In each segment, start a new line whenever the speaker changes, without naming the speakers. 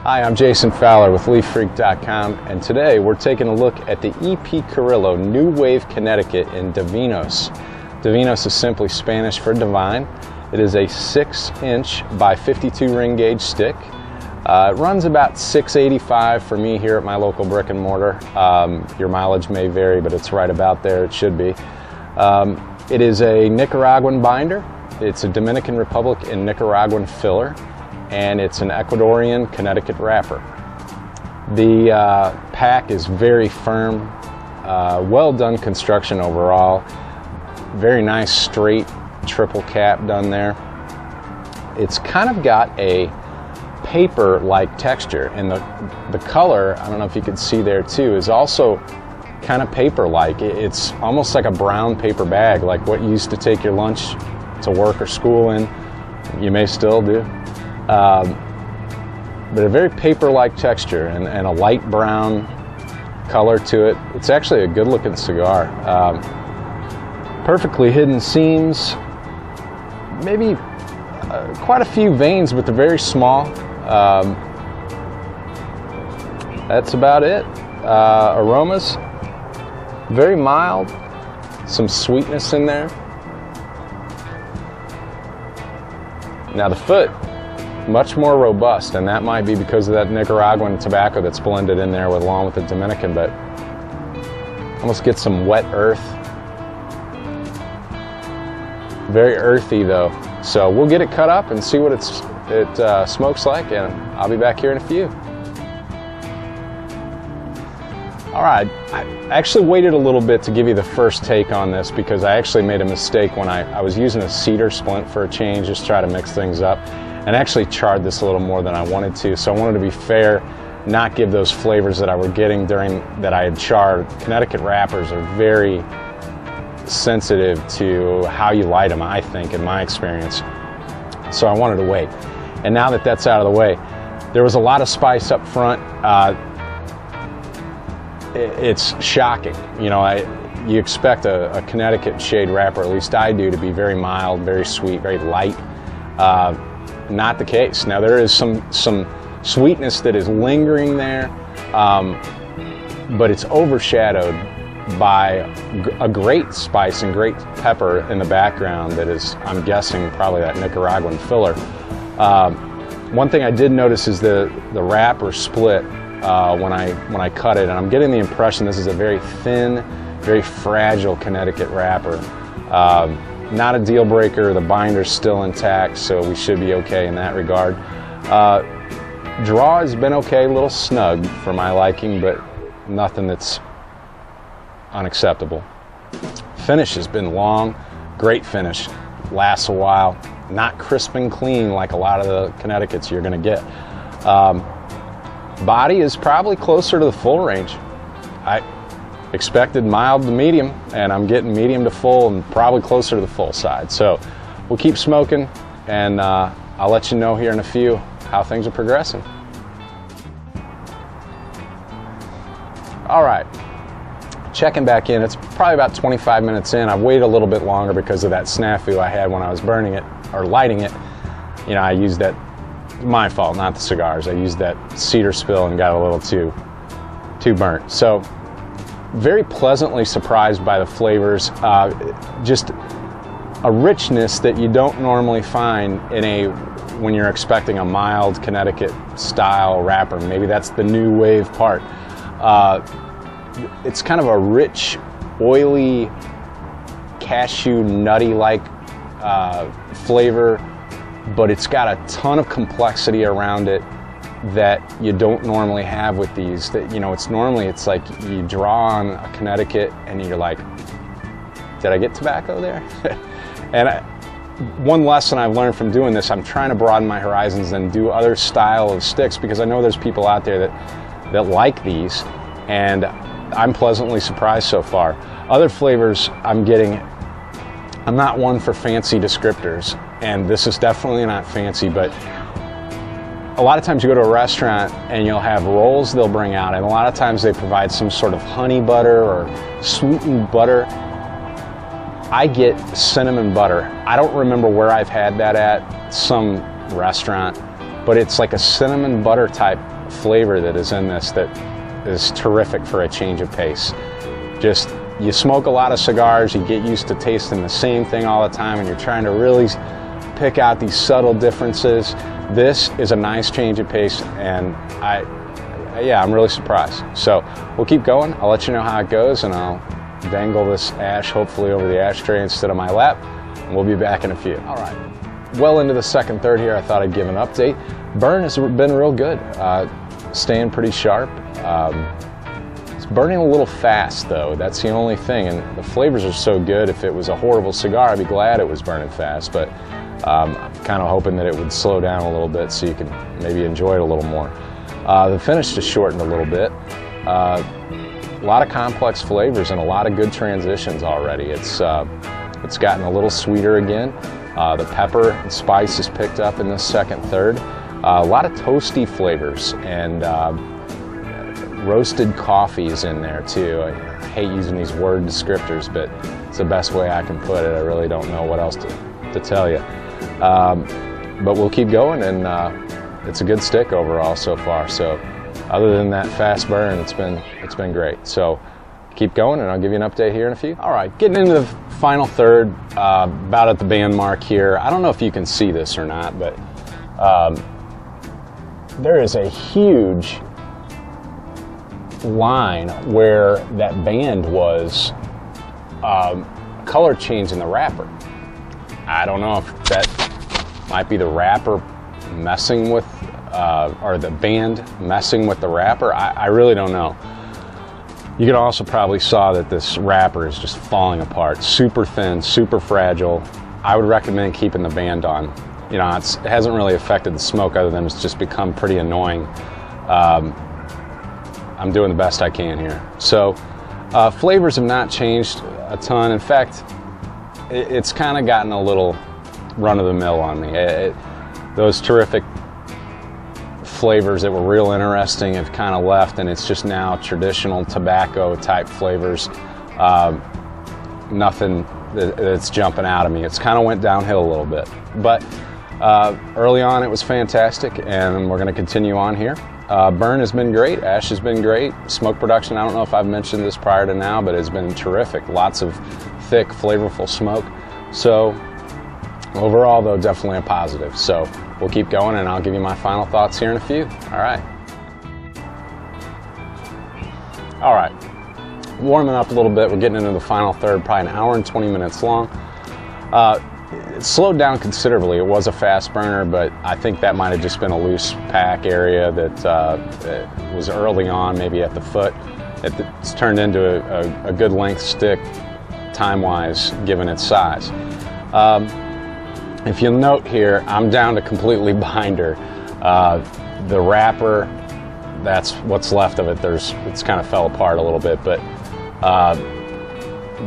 Hi, I'm Jason Fowler with LeafFreak.com, and today we're taking a look at the EP Carrillo New Wave Connecticut in Divinos. Divinos is simply Spanish for divine. It is a 6-inch by 52 ring gauge stick. It runs about $6.85 for me here at my local brick and mortar. Your mileage may vary, but it's right about there. It should be. It is a Nicaraguan binder. It's a Dominican Republic and Nicaraguan filler, and it's an Ecuadorian Connecticut wrapper. The pack is very firm, well done construction overall. Very nice straight triple cap done there. It's kind of got a paper-like texture, and the color, I don't know if you can see there too, is also kind of paper-like. It's almost like a brown paper bag, like what you used to take your lunch to work or school in. You may still do. But a very paper-like texture and a light brown color to it. It's actually a good-looking cigar. Perfectly hidden seams, maybe quite a few veins, but they're very small. That's about it. Aromas, very mild, some sweetness in there. Now the foot, much more robust, and that might be because of that Nicaraguan tobacco that's blended in there along with the Dominican, but almost get some wet earth. Very earthy though. So we'll get it cut up and see what it smokes like, and I'll be back here in a few. All right, I actually waited a little bit to give you the first take on this because I actually made a mistake when I was using a cedar splint for a change, just try to mix things up, and actually charred this a little more than I wanted to. So I wanted to be fair, not give those flavors that I were getting during that I had charred. Connecticut wrappers are very sensitive to how you light them, I think, in my experience. So I wanted to wait. And now that that's out of the way, there was a lot of spice up front. It's shocking. You know, you expect a Connecticut shade wrapper, at least I do, to be very mild, very sweet, very light. Not the case. Now there is some sweetness that is lingering there, but it's overshadowed by a great spice and great pepper in the background that is, I'm guessing, probably that Nicaraguan filler. One thing I did notice is the wrapper split when I cut it, and I'm getting the impression this is a very thin, very fragile Connecticut wrapper. Not a deal breaker. The binder's still intact, so we should be okay in that regard. Draw has been okay, a little snug for my liking, but nothing that's unacceptable. Finish has been long, great finish, lasts a while, not crisp and clean like a lot of the Connecticut's you're going to get. Body is probably closer to the full range. I expected mild to medium, and I'm getting medium to full and probably closer to the full side. So we'll keep smoking, and I'll let you know here in a few how things are progressing. All right, checking back in. It's probably about 25 minutes in. I've waited a little bit longer because of that snafu I had when I was burning it or lighting it. You know, I used that, my fault, not the cigars. I used that cedar spill and got a little too burnt. So very pleasantly surprised by the flavors. Just a richness that you don't normally find when you're expecting a mild Connecticut style wrapper. Maybe that's the new wave part. It's kind of a rich, oily, cashew, nutty-like flavor, but it's got a ton of complexity around it that you don't normally have with these. That, you know, it's like you draw on a Connecticut and you're like, did I get tobacco there? And one lesson I've learned from doing this, I'm trying to broaden my horizons and do other style of sticks, because I know there's people out there that like these, and I'm pleasantly surprised so far. Other flavors I'm not one for fancy descriptors, and this is definitely not fancy, but a lot of times you go to a restaurant and you'll have rolls they'll bring out, and a lot of times they provide some sort of honey butter or sweetened butter. I get cinnamon butter. I don't remember where I've had that at, some restaurant, but it's like a cinnamon butter type flavor that is in this that is terrific for a change of pace. Just, you smoke a lot of cigars, you get used to tasting the same thing all the time, and you're trying to really pick out these subtle differences. This is a nice change of pace, and I'm really surprised. So we'll keep going. I'll let you know how it goes, and I'll dangle this ash hopefully over the ashtray instead of my lap, and we'll be back in a few. All right. Well into the second third here, I thought I'd give an update. Burn has been real good, staying pretty sharp. It's burning a little fast though, that's the only thing, and the flavors are so good. If it was a horrible cigar, I'd be glad it was burning fast, but I'm kind of hoping that it would slow down a little bit so you can maybe enjoy it a little more. The finish just shortened a little bit. A lot of complex flavors and a lot of good transitions already. It's gotten a little sweeter again. The pepper and spice is picked up in this second third. A lot of toasty flavors and roasted coffees in there too. I hate using these word descriptors, but it's the best way I can put it. I really don't know what else to tell you. But we'll keep going, and it's a good stick overall so far. So other than that fast burn, it's been great. So keep going, and I'll give you an update here in a few. All right, getting into the final third, about at the band mark here. I don't know if you can see this or not, but there is a huge line where that band was color change in the wrapper. I don't know if that might be the wrapper messing with, or the band messing with the wrapper. I really don't know. You can also probably saw that this wrapper is just falling apart. Super thin, super fragile. I would recommend keeping the band on. You know, it hasn't really affected the smoke other than it's just become pretty annoying. I'm doing the best I can here. So flavors have not changed a ton. In fact, it's kind of gotten a little run-of-the-mill on me. Those terrific flavors that were real interesting have kind of left, and it's just now traditional tobacco type flavors. Nothing that's jumping out of me. It's kind of went downhill a little bit, but early on it was fantastic, and we're going to continue on here. Burn has been great, ash has been great, smoke production, I don't know if I've mentioned this prior to now, but it's been terrific. Lots of thick, flavorful smoke. So overall though, definitely a positive. So we'll keep going, and I'll give you my final thoughts here in a few. All right. All right, warming up a little bit. We're getting into the final third, probably an hour and 20 minutes long. It slowed down considerably. It was a fast burner, but I think that might have just been a loose pack area that was early on, maybe at the foot. It's turned into a good length stick, time-wise, given its size. If you'll note here, I'm down to completely binder. The wrapper, that's what's left of it. It's kind of fell apart a little bit, but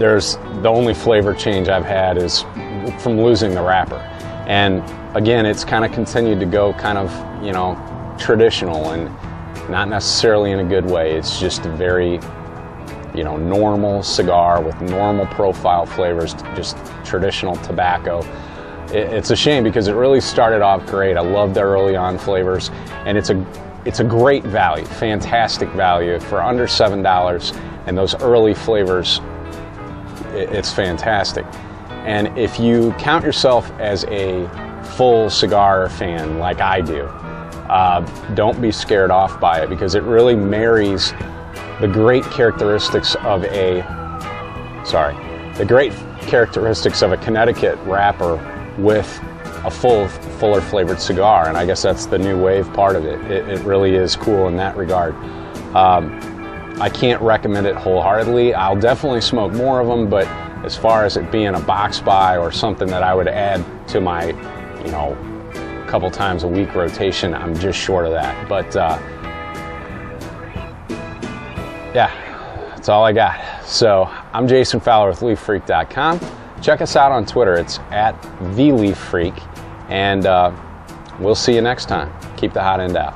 the only flavor change I've had is from losing the wrapper. And again, it's kind of continued to go kind of, you know, traditional, and not necessarily in a good way. It's just a very, you know, normal cigar with normal profile flavors, just traditional tobacco. It's a shame because it really started off great. I loved the early on flavors, and it's a great value, fantastic value for under $7, and those early flavors, it's fantastic. And if you count yourself as a full cigar fan like I do, don't be scared off by it, because it really marries the great characteristics of a Connecticut wrapper with a fuller flavored cigar. And I guess that's the new wave part of it. It really is cool in that regard. I can't recommend it wholeheartedly. I'll definitely smoke more of them, but as far as it being a box buy or something that I would add to my, you know, couple times a week rotation, I'm just short of that. But yeah, that's all I got. So I'm Jason Fowler with LeafFreak.com. Check us out on Twitter. It's @TheLeafFreak, and we'll see you next time. Keep the hot end out.